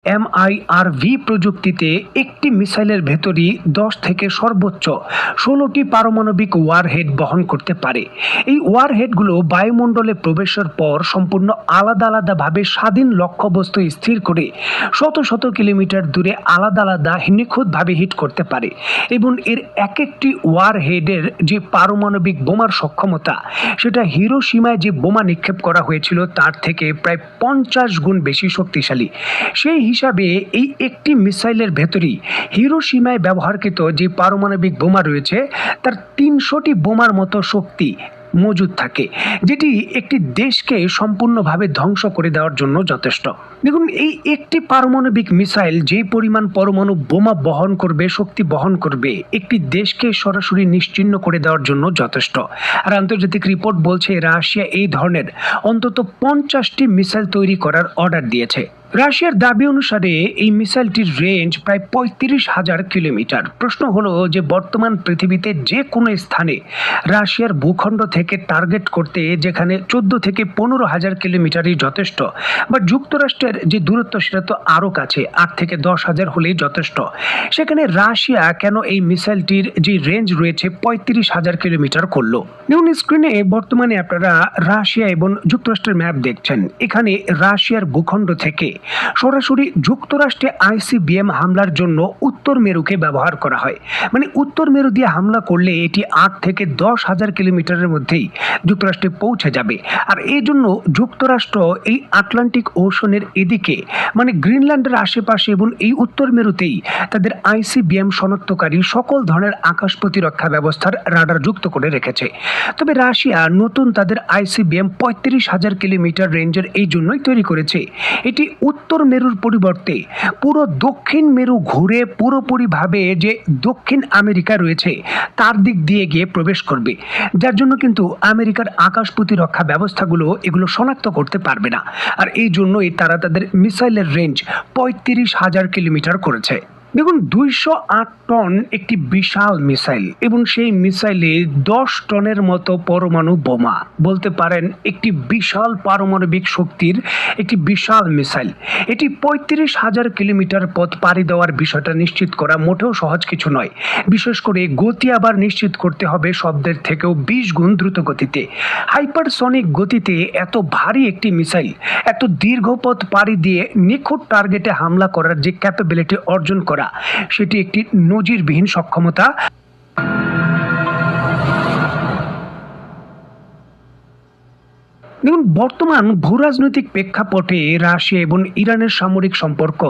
MIRV প্রযুক্তিতে একটি মিসাইলের ভেতরই 10 থেকে সর্বোচ্চ 16টি পারমাণবিক ওয়ারহেড বহন করতে পারে। এই ওয়ারহেডগুলো বায়ুমণ্ডলে প্রবেশের পর সম্পূর্ণ আলাদা আলাদাভাবে স্বাধীন লক্ষ্যবস্তু স্থির করে শত শত কিলোমিটার দূরে আলাদা আলাদা নিখুঁতভাবে হিট করতে পারে এবং এর এক একটি ওয়ারহেডের যে পারমাণবিক বোমার সক্ষমতা সেটা হিরোশিমায় যে বোমা নিক্ষেপ করা হয়েছিল তার থেকে প্রায় 50 গুণ বেশি শক্তিশালী। সেই হিসাবে এই একটি মিসাইলের ভেতরেই হিরোশিমায় ব্যবহারকৃত যে পারমাণবিক বোমা রয়েছে তার 300টি বোমার মতো শক্তি মজুদ থাকে, যেটি একটি দেশকে সম্পূর্ণভাবে ধ্বংস করে দেওয়ার জন্য যথেষ্ট। দেখুন, এই একটি পারমাণবিক মিসাইল যে পরিমাণ পরমাণু বোমা বহন করবে, শক্তি বহন করবে, একটি দেশকে সরাসরি নিশ্চিহ্ন করে দেওয়ার জন্য যথেষ্ট। আর আন্তর্জাতিক রিপোর্ট বলছে রাশিয়া এই ধরনের অন্তত 50টি মিসাইল তৈরি করার অর্ডার দিয়েছে। রাশিয়ার দাবি অনুসারে এই মিসাইলটির রেঞ্জ প্রায় 35,000 কিলোমিটার। প্রশ্ন হলো যে বর্তমান পৃথিবীতে যে কোনো স্থানে রাশিয়ার ভূখণ্ড থেকে টার্গেট করতে যেখানে 14 থেকে 15,000 কিলোমিটারই যথেষ্ট, বা যুক্তরাষ্ট্রের যে দূরত্ব সেটা তো আরও কাছে, 8 থেকে 10,000 হলেই যথেষ্ট, সেখানে রাশিয়া কেন এই মিসাইলটির যে রেঞ্জ রয়েছে 35,000 কিলোমিটার করলো? দেখুন, স্ক্রিনে বর্তমানে আপনারা রাশিয়া এবং যুক্তরাষ্ট্রের ম্যাপ দেখছেন। এখানে রাশিয়ার ভূখণ্ড থেকে সরাসরি যুক্তরাষ্ট্রে আইসিবিএম হামলার জন্য উত্তর মেরুকে ব্যবহার করা হয়। মানে উত্তর মেরু দিয়ে হামলা করলে এটি 8 থেকে 10,000 কিলোমিটারের মধ্যেই যুক্তরাষ্ট্রে পৌঁছে যাবে। আর এই জন্য যুক্তরাষ্ট্র এই আটলান্টিক ওশনের এদিকে, মানে গ্রিনল্যান্ডের আশেপাশে এবং এই উত্তর মেরুতেই তাদের আইসিবিএম শনাক্তকারী সকল ধরনের আকাশ প্রতিরক্ষা ব্যবস্থার রাডার যুক্ত করে রেখেছে। তবে রাশিয়া নতুন তাদের আইসিবিএম 35,000 কিলোমিটার রেঞ্জের এই জন্যই তৈরি করেছে। এটি উত্তর মেরুর পরিবর্তে পুরো দক্ষিণ মেরু ঘুরে পুরোপুরিভাবে যে দক্ষিণ আমেরিকা রয়েছে তার দিক দিয়ে গিয়ে প্রবেশ করবে, যার জন্য কিন্তু আমেরিকার আকাশ প্রতিরক্ষা ব্যবস্থাগুলো এগুলো শনাক্ত করতে পারবে না। আর এই জন্যই তারা তাদের মিসাইলের রেঞ্জ 35,000 কিলোমিটার করেছে। দেখুন, 208 টন একটি বিশাল মিসাইল এবং সেই মিসাইলে 10 টনের মতো পরমাণু বোমা, বলতে পারেন একটি বিশাল পারমাণবিক শক্তির একটি বিশাল মিসাইল। এটি 35,000 কিলোমিটার পথ পাড়ি দেওয়ার বিষয়টা নিশ্চিত করা মোটেও সহজ কিছু নয়। বিশেষ করে গতি আবার নিশ্চিত করতে হবে শব্দের থেকেও 20 গুণ দ্রুত গতিতে। হাইপারসনিক গতিতে এত ভারী একটি মিসাইল এত দীর্ঘ পথ পাড়ি দিয়ে নিখুঁত টার্গেটে হামলা করার যে ক্যাপাবিলিটি অর্জন করা, সেটি একটি নজিরবিহীন সক্ষমতা। দেখুন, বর্তমান ভূরাজনৈতিক প্রেক্ষাপটে রাশিয়া এবং ইরানের সামরিক সম্পর্ক